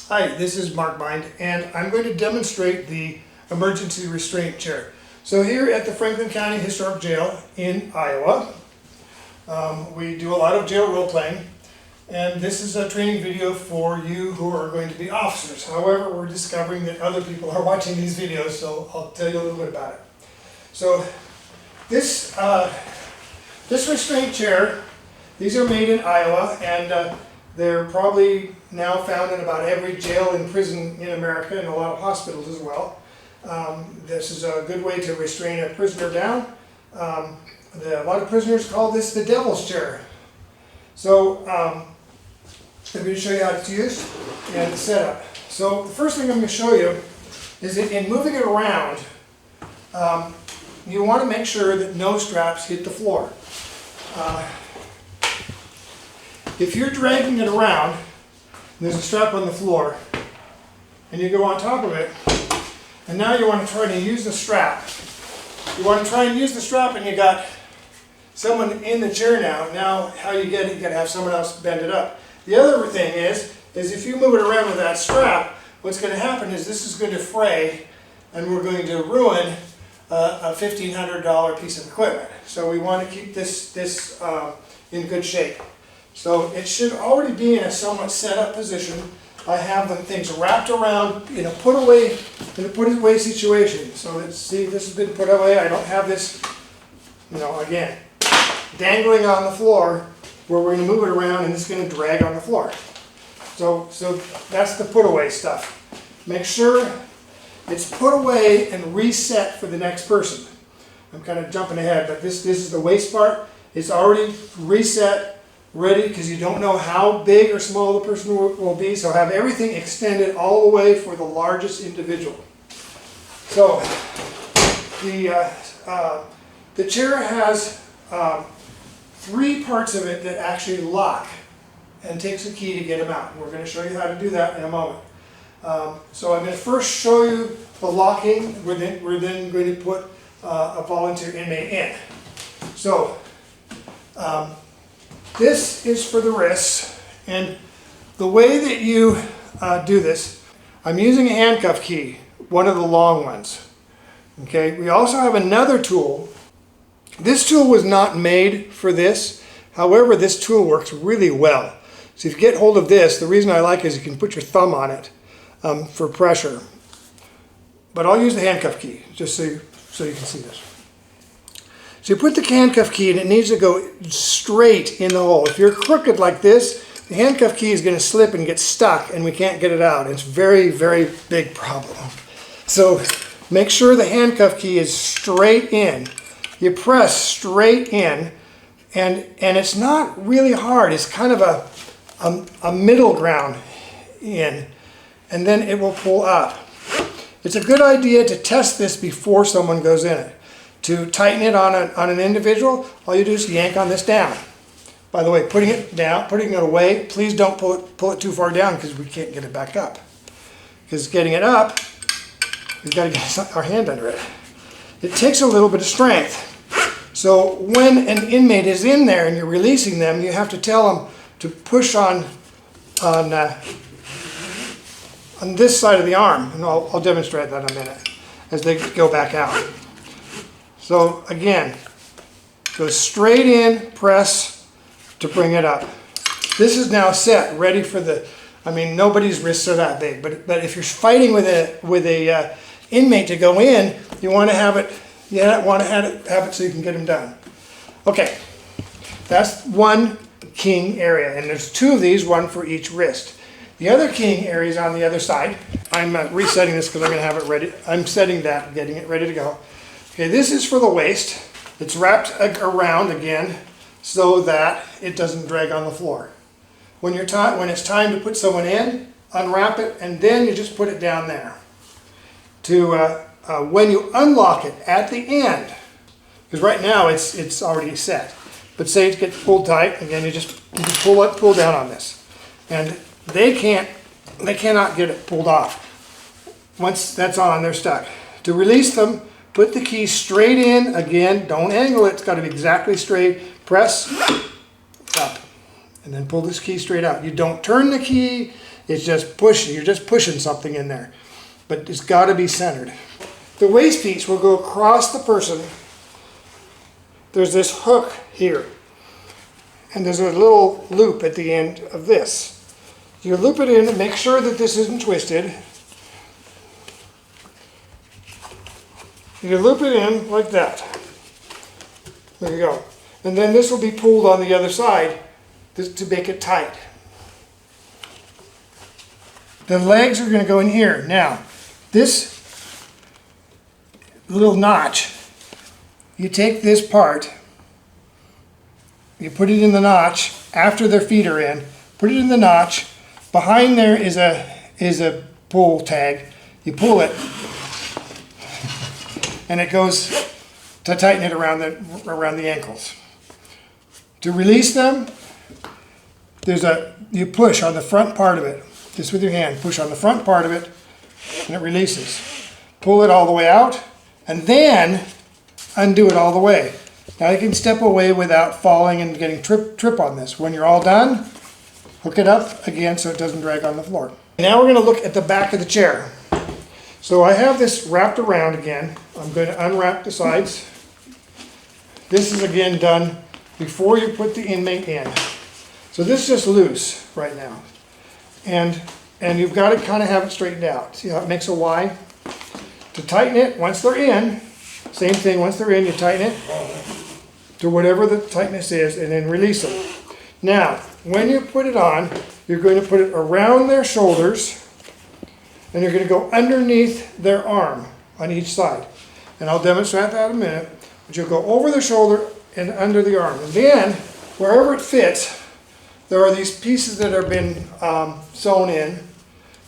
Hi, this is Mark Bind, and I'm going to demonstrate the Emergency Restraint Chair. So here at the Franklin County Historic Jail in Iowa, we do a lot of jail role-playing, and this is a training video for you who are going to be officers. However, we're discovering that other people are watching these videos, so I'll tell you a little bit about it. So this restraint chair, these are made in Iowa, and they're probably now found in about every jail and prison in America and a lot of hospitals as well. This is a good way to restrain a prisoner down. A lot of prisoners call this the devil's chair. So I'm going to show you how it's used and the setup. So the first thing I'm going to show you is that in moving it around, you want to make sure that no straps hit the floor. If you're dragging it around, and there's a strap on the floor, and you go on top of it, and now you want to try to use the strap. You want to try and use the strap, and you got someone in the chair now. Now, how you get it, you got to have someone else bend it up. The other thing is if you move it around with that strap, what's going to happen is this is going to fray, and we're going to ruin a $1,500 piece of equipment. So we want to keep this in good shape. So it should already be in a somewhat set up position. I have the things wrapped around in a put away situation. So let's see, this has been put away. I don't have this, again, dangling on the floor where we're going to move it around and it's going to drag on the floor. So that's the put away stuff. Make sure it's put away and reset for the next person. I'm kind of jumping ahead, but this is the waist part. It's already reset, ready, because you don't know how big or small the person will be, so have everything extended all the way for the largest individual. So the chair has 3 parts of it that actually lock and takes a key to get them out. We're going to show you how to do that in a moment. So I'm going to first show you the locking. We're then going to put a volunteer inmate in. So this is for the wrists, and the way that you do this, I'm using a handcuff key, one of the long ones. Okay, we also have another tool. This tool was not made for this. However, this tool works really well. So if you get hold of this, the reason I like it is you can put your thumb on it for pressure. But I'll use the handcuff key just so you can see this. So you put the handcuff key and it needs to go straight in the hole. If you're crooked like this, the handcuff key is going to slip and get stuck and we can't get it out. It's a very, very big problem. So make sure the handcuff key is straight in. You press straight in, and it's not really hard. It's kind of a middle ground in, and then it will pull up. It's a good idea to test this before someone goes in it. To tighten it on an individual, all you do is yank on this down. By the way, putting it away, please don't pull it too far down because we can't get it back up. Because getting it up, we've got to get our hand under it. It takes a little bit of strength. So when an inmate is in there and you're releasing them, you have to tell them to push on this side of the arm, and I'll demonstrate that in a minute as they go back out. So again, go straight in, press to bring it up. This is now set, ready for nobody's wrists are that big, but if you're fighting with a inmate to go in, you want to have it so you can get them done. Okay, that's one king area, and there's 2 of these, one for each wrist. The other king area is on the other side. I'm resetting this because I'm going to have it ready. I'm setting that, getting it ready to go. Okay, this is for the waist. It's wrapped around again so that it doesn't drag on the floor. When it's time to put someone in, unwrap it, and then you just put it down there. When you unlock it at the end, because right now it's already set, but say it gets pulled tight, again you just pull down on this, and they cannot get it pulled off. Once that's on, they're stuck. To release them, put the key straight in. Again, don't angle it. It's got to be exactly straight. Press up, and then pull this key straight out. You don't turn the key, It's just pushing, you're just pushing something in there. But it's got to be centered. The waist piece will go across the person. There's this hook here. And there's a little loop at the end of this. You loop it in and make sure that this isn't twisted. You loop it in like that. There you go. And then this will be pulled on the other side to make it tight. The legs are going to go in here. Now, this little notch, you take this part, you put it in the notch after their feet are in, put it in the notch. Behind there is a pull tag. You pull it, and it goes to tighten it around the ankles. To release them, you push on the front part of it, just with your hand. Push on the front part of it, and it releases. Pull it all the way out, and then undo it all the way. Now you can step away without falling and getting trip on this. When you're all done, hook it up again so it doesn't drag on the floor. Now we're going to look at the back of the chair. So I have this wrapped around again. I'm going to unwrap the sides. This is again done before you put the inmate in. So this is just loose right now. And you've got to kind of have it straightened out. See how it makes a Y? To tighten it, once they're in, same thing, once they're in, you tighten it to whatever the tightness is and then release them. Now, when you put it on, you're going to put it around their shoulders and you're going to go underneath their arm on each side. And I'll demonstrate that in a minute. But you'll go over the shoulder and under the arm. And then, wherever it fits, there are these pieces that have been sewn in.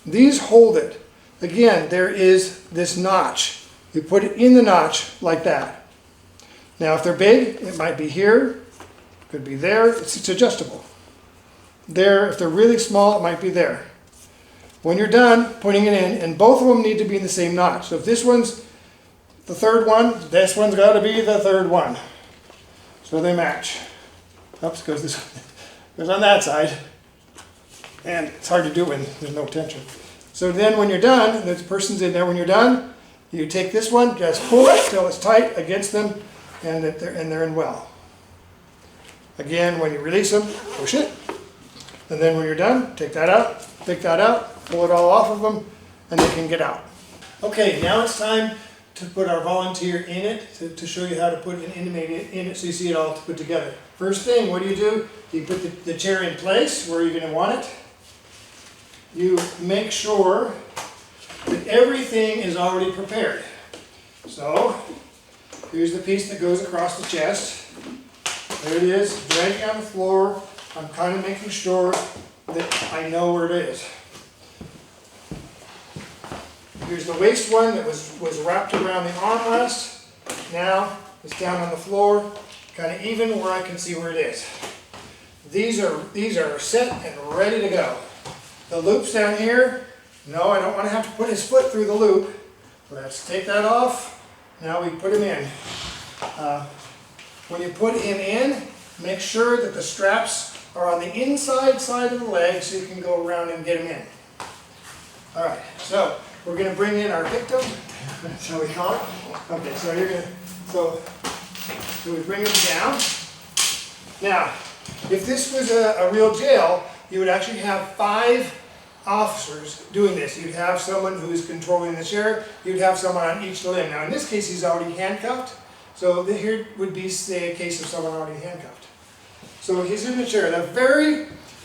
These hold it. Again, there is this notch. You put it in the notch like that. Now, if they're big, it might be here, could be there. It's adjustable. There, if they're really small, it might be there. When you're done putting it in, and both of them need to be in the same notch. So if this one's the third one, this one's got to be the third one. So they match. Oops, goes this one. Goes on that side. And it's hard to do when there's no tension. So then when you're done, and the person's in there, when you're done, you take this one, just pull it till it's tight against them, and they're in well. Again, when you release them, push it. And then when you're done, take that out, pull it all off of them, and they can get out. Okay, now it's time to put our volunteer in it, to show you how to put an inmate in it so you see it all put together. First thing, what do? You put the chair in place where you're going to want it. You make sure that everything is already prepared. So, here's the piece that goes across the chest. There it is, dragging on the floor. I'm kind of making sure that I know where it is. Here's the waist one that was wrapped around the armrest. Now it's down on the floor, kind of even where I can see where it is. These are set and ready to go. The loop's down here. No, I don't want to have to put his foot through the loop. Let's take that off. Now we put him in. When you put him in, make sure that the straps are on the inside side of the leg so you can go around and get him in. All right, so we're going to bring in our victim. Shall we call it? Okay, so we bring him down. Now, if this was a real jail, you would actually have 5 officers doing this. You'd have someone who's controlling the chair. You'd have someone on each limb. Now, in this case, he's already handcuffed. So here would be, say, a case of someone already handcuffed. So he's in the chair. The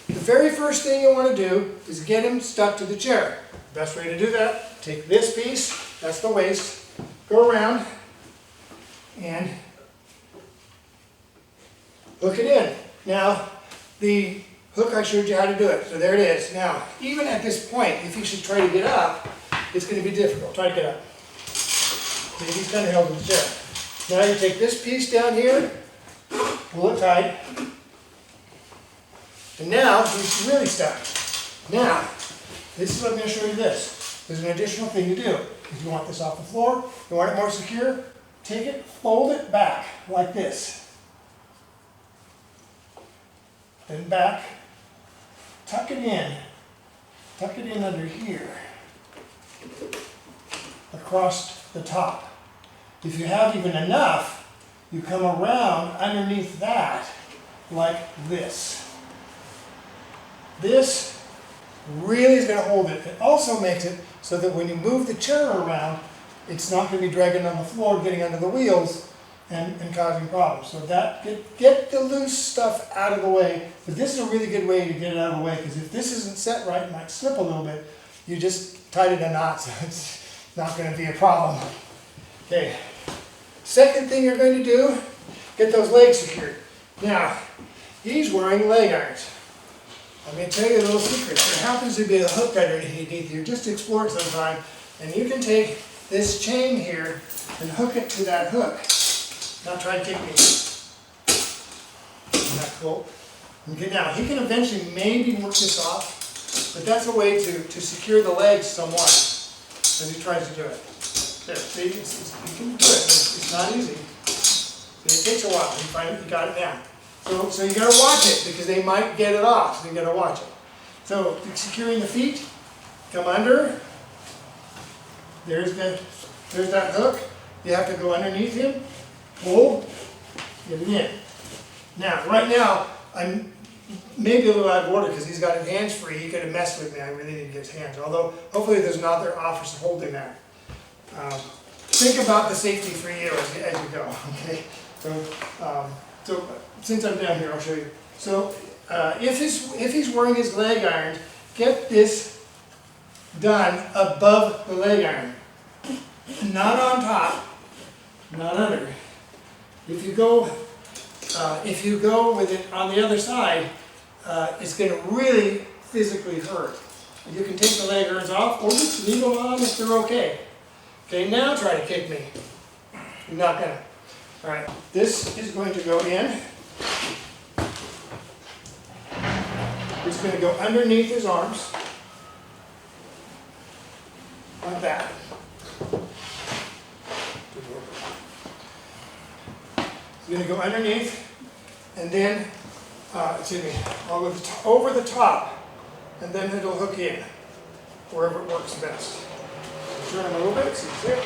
very first thing you want to do is get him stuck to the chair. Best way to do that, take this piece, that's the waist, go around and hook it in. Now, the hook, I showed you how to do it. So there it is. Now, even at this point, if he should try to get up, it's going to be difficult. Try to get up. See, he's kind of held in the chair. Now you take this piece down here, pull it tight, and now he's really stuck. Now, I'm going to show you this. There's an additional thing to do. If you want this off the floor, you want it more secure, take it, fold it back like this. Then back, tuck it in, tuck it in under here, across the top. If you have even enough, you come around underneath that like this. This really is going to hold it. It also makes it so that when you move the chair around, it's not going to be dragging on the floor, getting under the wheels, and causing problems. So that get the loose stuff out of the way. But this is a really good way to get it out of the way, because if this isn't set right, it might slip a little bit. You just tied it in a knot, so it's not going to be a problem. Okay. Second thing you're going to do, get those legs secured. Now, he's wearing leg irons. I'm going to tell you a little secret. There happens to be a hook underneath here. Just explore it sometime, and you can take this chain here and hook it to that hook. Now try and kick me. Isn't that cool? Okay, now he can eventually maybe work this off, but that's a way to secure the legs somewhat as he tries to do it. There, see, you can do it. It's not easy. It takes a while. You got it now. So you got to watch it, because they might get it off. So you got to watch it. So securing the feet, come under. There's that hook. You have to go underneath him, pull, get it in. Now, right now, I'm maybe a little out of order because he's got his hands free. He could have messed with me. I really need to get his hands. Although, hopefully there's another officer holding that. Think about the safety for you as you go, okay? So since I'm down here, I'll show you. So if he's wearing his leg irons, get this done above the leg iron. Not on top, not under. If you go with it on the other side, it's going to really physically hurt. You can take the leg irons off, or just leave them on if they're okay. Okay, now try to kick me. You're not gonna. All right, this is going to go in. It's going to go underneath his arms, like that. It's going to go underneath, and then, over the top, and then it'll hook in, wherever it works best. Turn him a little bit, see it.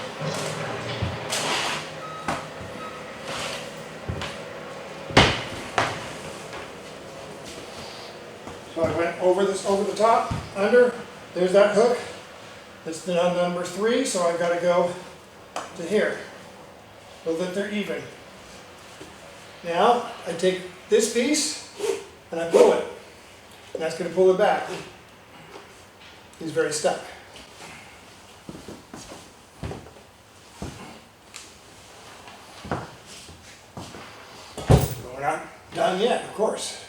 So I went over the top, under, there's that hook. It's been on number 3, so I've got to go to here, so that they're even. Now, I take this piece, and I pull it. And that's going to pull it back. He's very stuck. We're not done yet, of course.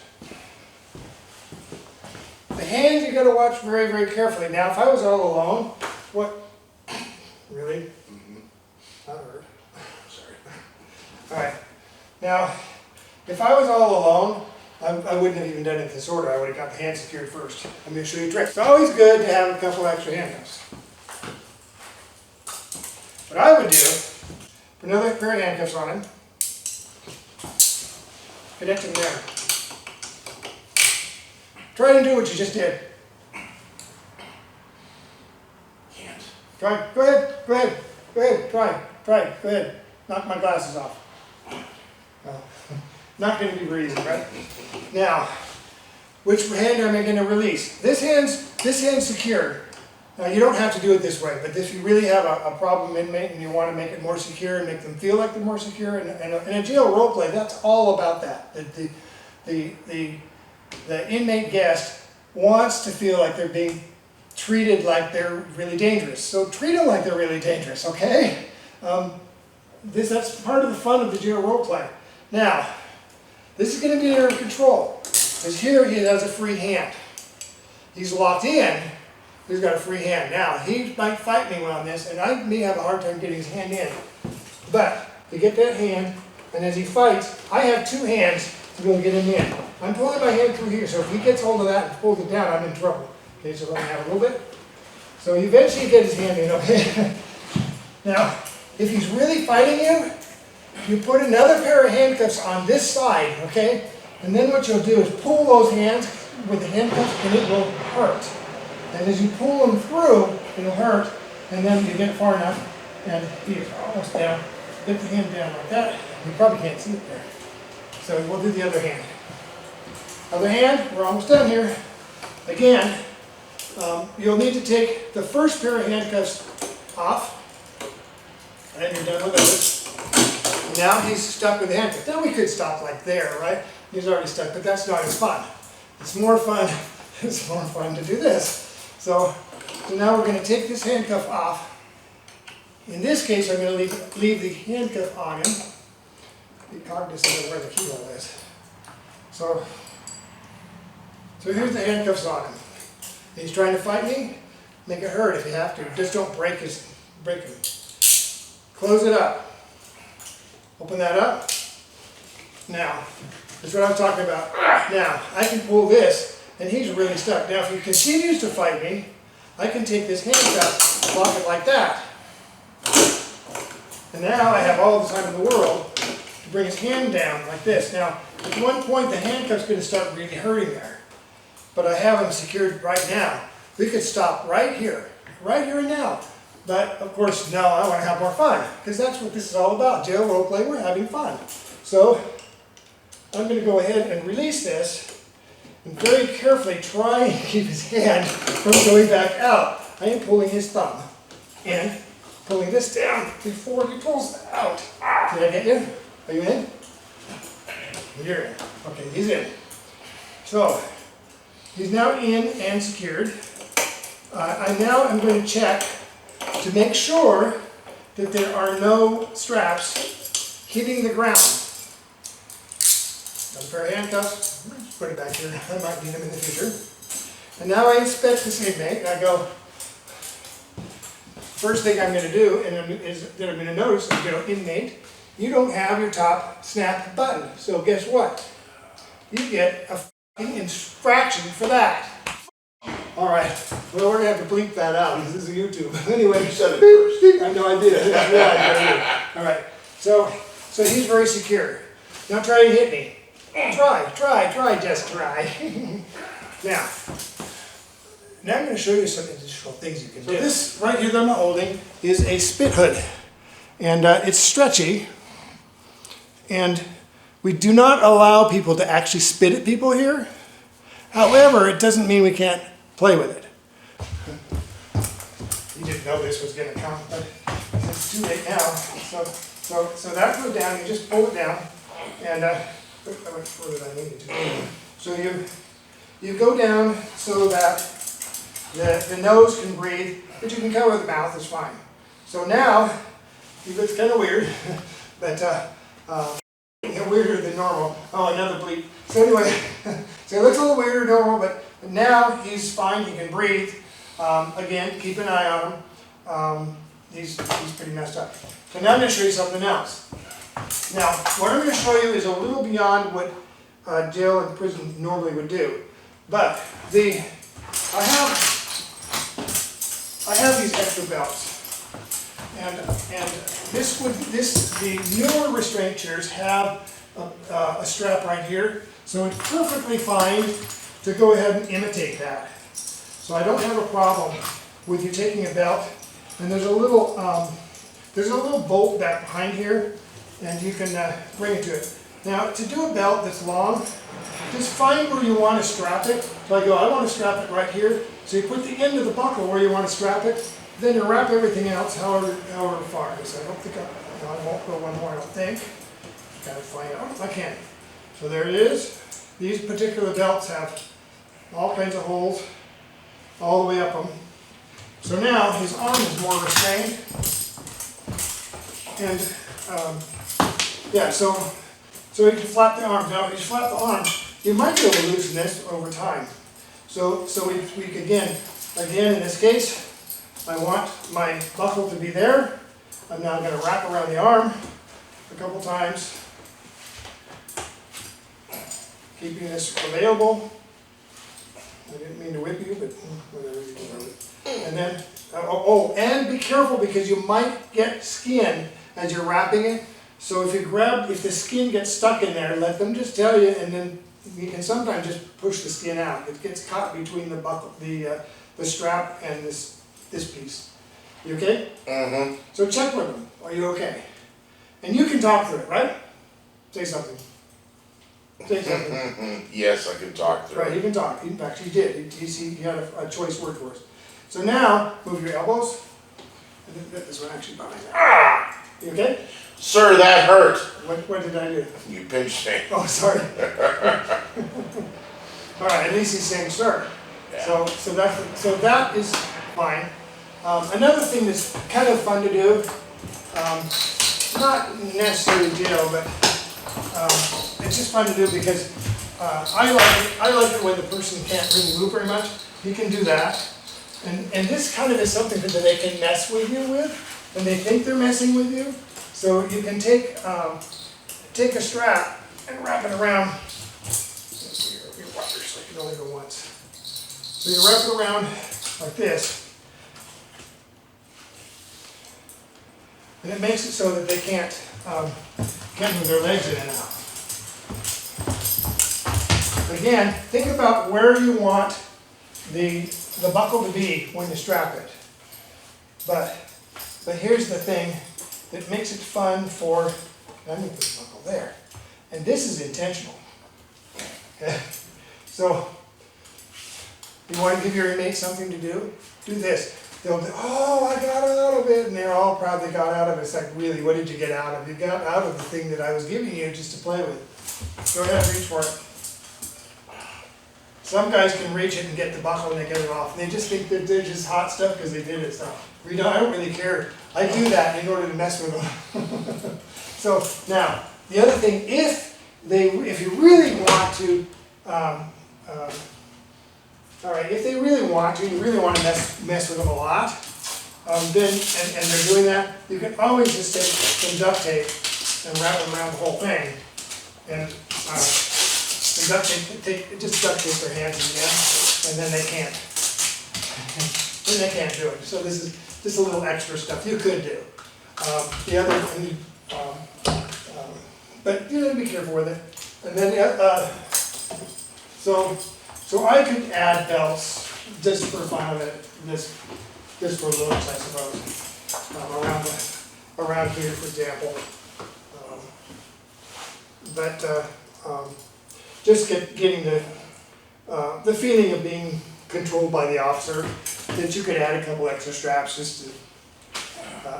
The hands you got to watch very, very carefully. Now, if I was all alone, what? Really? That hurt. Sorry. All right. Now, if I was all alone, I wouldn't have even done it in this order. I would have got the hands secured first. I'm going to show you a trick. It's always good to have a couple extra handcuffs. What I would do, put another pair of handcuffs on him, connect them there. Try and do what you just did. Can't. Try. Go ahead. Try. Go ahead. Knock my glasses off. Well, not going to be very easy, right? Now, which hand am I going to release? This hand's secure. Now, you don't have to do it this way, but if you really have a problem inmate and you want to make it more secure and make them feel like they're more secure, and a jail role play, that's all about that. The inmate guest wants to feel like they're being treated like they're really dangerous. So treat them like they're really dangerous, okay? That's part of the fun of the jail role play. Now, this is going to be under control, because here he has a free hand. He's locked in, he's got a free hand. Now, he might fight me on this, and I may have a hard time getting his hand in. But, to get that hand, and as he fights, I have 2 hands to go get him in. I'm pulling my hand through here, so if he gets hold of that and pulls it down, I'm in trouble. Okay, so let me have a little bit. So you eventually get his hand in, okay? Now, if he's really fighting you, you put another pair of handcuffs on this side, okay? And then what you'll do is pull those hands with the handcuffs, and it will hurt. And as you pull them through, it'll hurt, and then you get far enough, and he's almost down. Lift the hand down like that. You probably can't see it there. So we'll do the other hand. Other hand, we're almost done here. Again, you'll need to take the first pair of handcuffs off, and you're done with those. Now he's stuck with the handcuffs. Now we could stop like there, right? He's already stuck, but that's not as fun. It's more fun. It's more fun to do this. So now we're going to take this handcuff off. In this case, I'm going to leave the handcuff on him. Be cognizant of where the keyhole is. So here's the handcuffs on him. He's trying to fight me. Make it hurt if you have to. Just don't break him. Close it up. Open that up. Now, that's what I'm talking about. Now, I can pull this, and he's really stuck. Now, if he continues to fight me, I can take this handcuff, lock it like that. And now I have all the time in the world to bring his hand down like this. Now, at one point, the handcuff's going to start really hurting there. But I have him secured right now. We could stop right here and now. But, of course, now I want to have more fun, because that's what this is all about. Jail role play, we're having fun. So, I'm going to go ahead and release this, and very carefully try and keep his hand from going back out. I am pulling his thumb in, pulling this down before he pulls out. Did I get you? Are you in? You're in. Okay, he's in. So, he's now in and secured. I now am going to check to make sure that there are no straps hitting the ground. Got a pair of handcuffs. Put it back here. I might need them in the future. And now I inspect this inmate, and I go, first thing I'm going to do is that I'm going to notice, inmate, you don't have your top snap button. So guess what? You get a f***ing infraction for that. Alright, well, we're going to have to bleep that out because this is YouTube. Anyway, you said it first. I know I did. Alright, so he's very secure. Now try to hit me. Try, just try. Now I'm going to show you some additional things you can do. This right here that I'm holding is a spit hood. And it's stretchy. And we do not allow people to actually spit at people here. However, it doesn't mean we can't play with it. You didn't know this was going to come, but it's too late now. So that goes down, you just pull it down, and how much further I need it to go. So you go down so that the nose can breathe, but you can cover the mouth, it's fine. So now, it's kind of weird, but weirder than normal. Oh, another bleep. So anyway, so it looks a little weirder than normal, but now he's fine, he can breathe. Again, keep an eye on him. He's pretty messed up. So now I'm going to show you something else. Now, what I'm going to show you is a little beyond what jail and prison normally would do. But I have these extra belts. And the newer restraint chairs have a strap right here, so it's perfectly fine to go ahead and imitate that. So I don't have a problem with you taking a belt, and there's a little bolt back behind here, and you can bring it to it. Now, to do a belt that's long, just find where you want to strap it. So I want to strap it right here. So you put the end of the buckle where you want to strap it. Then you wrap everything else however far it is. I don't think I won't go one more, I don't think. Gotta find out. I can. So there it is. These particular belts have all kinds of holes all the way up them. So now his arm is more restrained. And so you can flap the arm. Now if you flap the arm, you might be able to loosen this over time. So we again in this case, I want my buckle to be there. I'm now going to wrap around the arm a couple times, keeping this available. I didn't mean to whip you, but whatever you can. And then, and be careful because you might get skin as you're wrapping it. So if the skin gets stuck in there, let them just tell you, and then you can sometimes just push the skin out. It gets caught between the buckle, the the strap and this piece. You okay? Mm-hmm. So check with them. Are you okay? And you can talk through it, right? Say something. Say something. Yes, I can talk through Right, he can talk. In fact, he did. He had a choice word for us. So now, move your elbows. I think that this one actually behind that. Ah! You okay? Sir, that hurt. What did I do? You pinched me. Oh, sorry. All right, at least he's saying sir. Yeah. So that is fine. Another thing that's kind of fun to do, not necessarily jail, but it's just fun to do because I like it when the person can't really move very much. You can do that, and this kind of is something that they can mess with you with, and they think they're messing with you. So you can take a strap and wrap it around. Your water, so you can only go once. So you wrap it around like this, and it makes it so that they can't move their legs in and out. Again, think about where you want the buckle to be when you strap it. But here's the thing that makes it fun for, I'm going to put the buckle there. And this is intentional. Okay? So, you want to give your inmates something to do? Do this. They'll do, oh, I got out of it. And they're all proud they got out of it. It's like, really, what did you get out of? You got out of the thing that I was giving you just to play with. Go ahead, reach for it. Some guys can reach it and get the buckle and they get it off. And they just think that they're just hot stuff because they did it. So I don't really care. I do that in order to mess with them. So now, the other thing, if you really want to, all right, if they really want to, you really want to mess with them a lot, then, and they're doing that, you can always just take some duct tape and wrap it around the whole thing. And duct tape, just duct tape their hands again, and then they can't. Then they can't do it. So this is just a little extra stuff you could do. The other thing, but you know, be careful with it. And then, so I could add belts just for fun of it, just for looks, I suppose, around here, for example. Just getting the feeling of being controlled by the officer, that you could add a couple extra straps just to,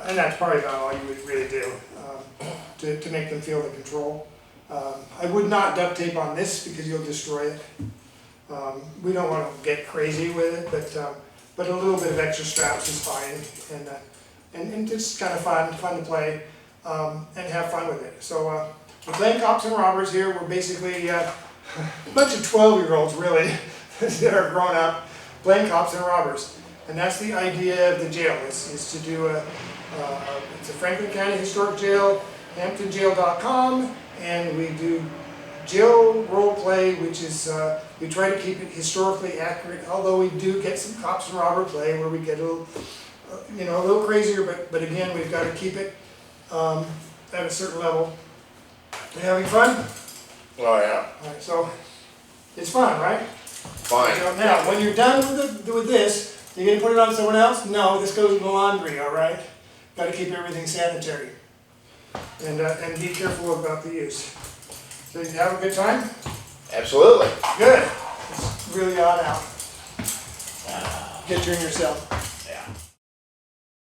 and that's probably about all you would really do to make them feel the control. I would not duct tape on this because you'll destroy it. We don't want to get crazy with it, but a little bit of extra straps is fine, and just kind of fun to play and have fun with it. So we're playing cops and robbers here. We're basically a bunch of 12-year-olds really that are grown up playing cops and robbers, and that's the idea of the jail. Is to do it's a Franklin County Historic Jail, HamptonJail.com, and we do jail role play, which is we try to keep it historically accurate. Although we do get some cops and robber play where we get a little, a little crazier. But again, we've got to keep it at a certain level. You having fun? Oh yeah. All right, so it's fun, right? Fine. So now, when you're done with this, you're gonna put it on someone else? No, this goes in the laundry. All right. Got to keep everything sanitary, and be careful about the use. So you have a good time? Absolutely. Good. It's really odd out. Get you in yourself.